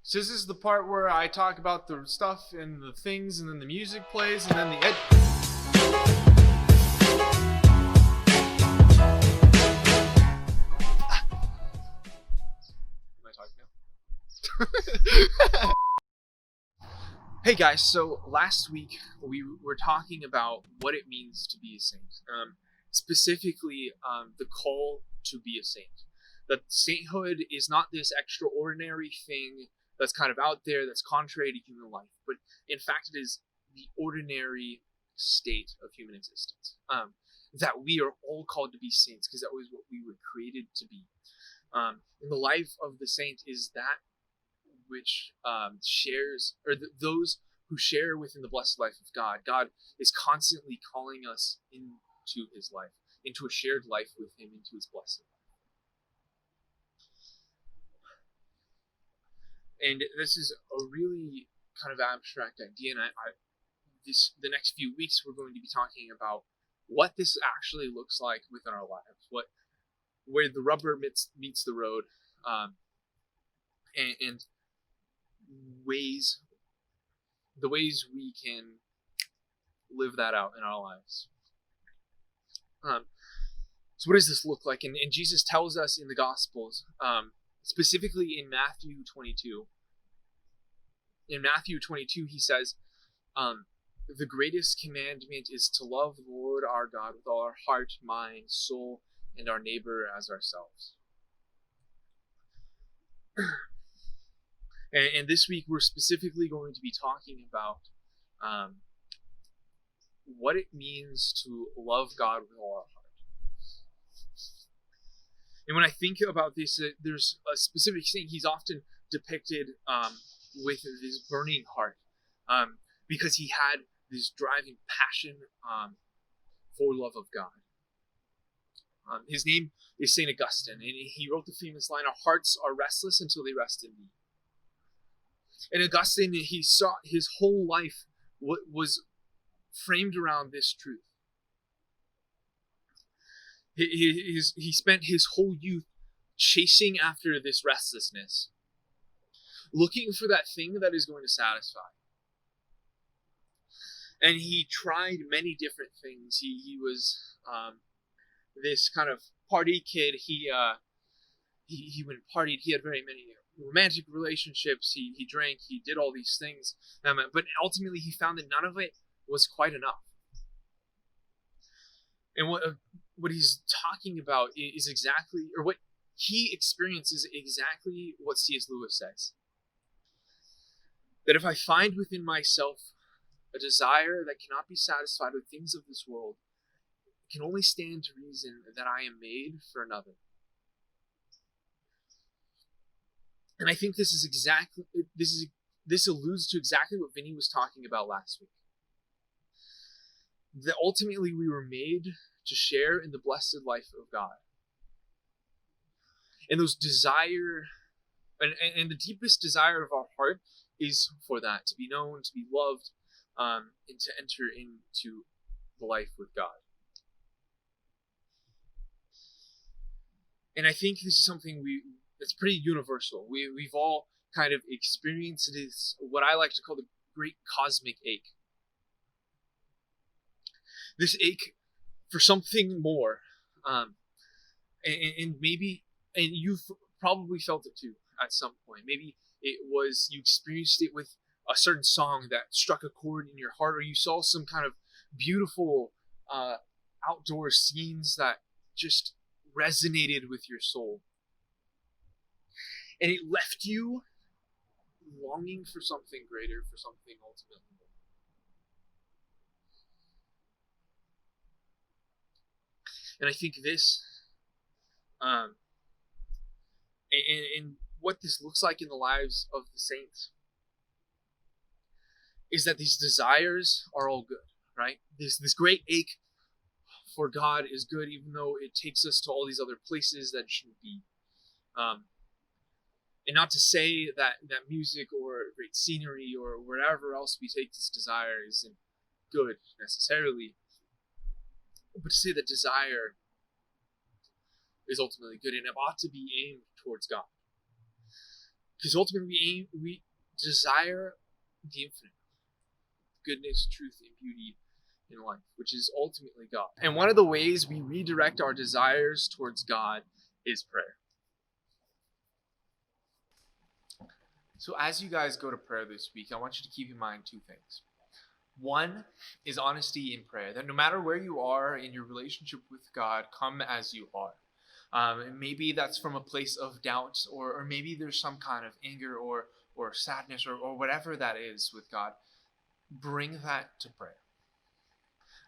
So this is the part where I talk about the stuff and the things, and then the music plays, and then the ed. Am I talking now? Hey guys, so last week we were talking about what it means to be a saint. Specifically, the call to be a saint. That sainthood is not this extraordinary thing that's kind of out there, that's contrary to human life, but in fact it is the ordinary state of human existence. That we are all called to be saints because that was what we were created to be. And the life of the saint is that which shares, or those who share within the blessed life of God. God is constantly calling us into his life, into a shared life with him, into his blessed life. And this is a really kind of abstract idea, and the next few weeks we're going to be talking about what this actually looks like within our lives, where the rubber meets the road, and the ways we can live that out in our lives. So what does this look like? And Jesus tells us in the Gospels, specifically in Matthew 22. In Matthew 22, he says, the greatest commandment is to love the Lord our God with all our heart, mind, soul, and our neighbor as ourselves. And this week we're specifically going to be talking about what it means to love God with all our heart. And when I think about this, there's a specific thing. He's often depicted with this burning heart, because he had this driving passion for love of God. His name is St. Augustine, and he wrote the famous line, "Our hearts are restless until they rest in thee." And Augustine, he saw his whole life was framed around this truth. He spent his whole youth chasing after this restlessness, looking for that thing that is going to satisfy. And he tried many different things. He was this kind of party kid. He went and partied. He had very many romantic relationships. He drank. He did all these things. But ultimately he found that none of it was quite enough. And what he's talking about is exactly, or what he experiences exactly what C.S. Lewis says. That if I find within myself a desire that cannot be satisfied with things of this world, it can only stand to reason that I am made for another. And I think this alludes to exactly what Vinny was talking about last week. That ultimately we were made to share in the blessed life of God. And those desire, and the deepest desire of our heart is for that, to be known, to be loved, and to enter into the life with God. And I think this is something that's pretty universal. We've all kind of experienced this, what I like to call the great cosmic ache. This ache for something more. And you've probably felt it too at some point. Maybe it was, you experienced it with a certain song that struck a chord in your heart, or you saw some kind of beautiful outdoor scenes that just resonated with your soul. And it left you longing for something greater, for something ultimately more. And I think this, and what this looks like in the lives of the saints, is that these desires are all good, right? This great ache for God is good, even though it takes us to all these other places that shouldn't be. And not to say that music or great scenery or wherever else we take this desire isn't good necessarily, but to say that desire is ultimately good and it ought to be aimed towards God. Because ultimately we desire the infinite, goodness, truth, and beauty in life, which is ultimately God. And one of the ways we redirect our desires towards God is prayer. So as you guys go to prayer this week, I want you to keep in mind two things. One is honesty in prayer, that no matter where you are in your relationship with God, come as you are. And maybe that's from a place of doubt, or maybe there's some kind of anger or sadness or whatever that is with God. Bring that to prayer.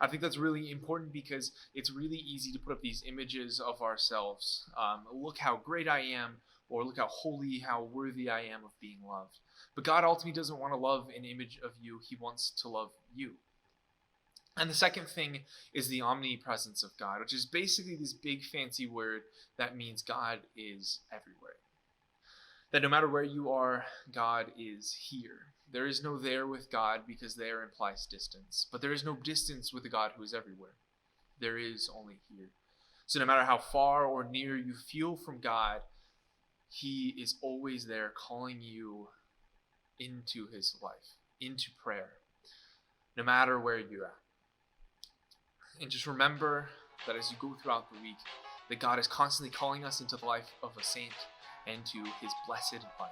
I think that's really important because it's really easy to put up these images of ourselves. Look how great I am, or look how holy, how worthy I am of being loved. But God ultimately doesn't want to love an image of you. He wants to love you. And the second thing is the omnipresence of God, which is basically this big fancy word that means God is everywhere. That no matter where you are, God is here. There is no there with God because there implies distance. But there is no distance with a God who is everywhere. There is only here. So no matter how far or near you feel from God, He is always there calling you into His life, into prayer, no matter where you're at. And just remember that as you go throughout the week, that God is constantly calling us into the life of a saint and to His blessed life.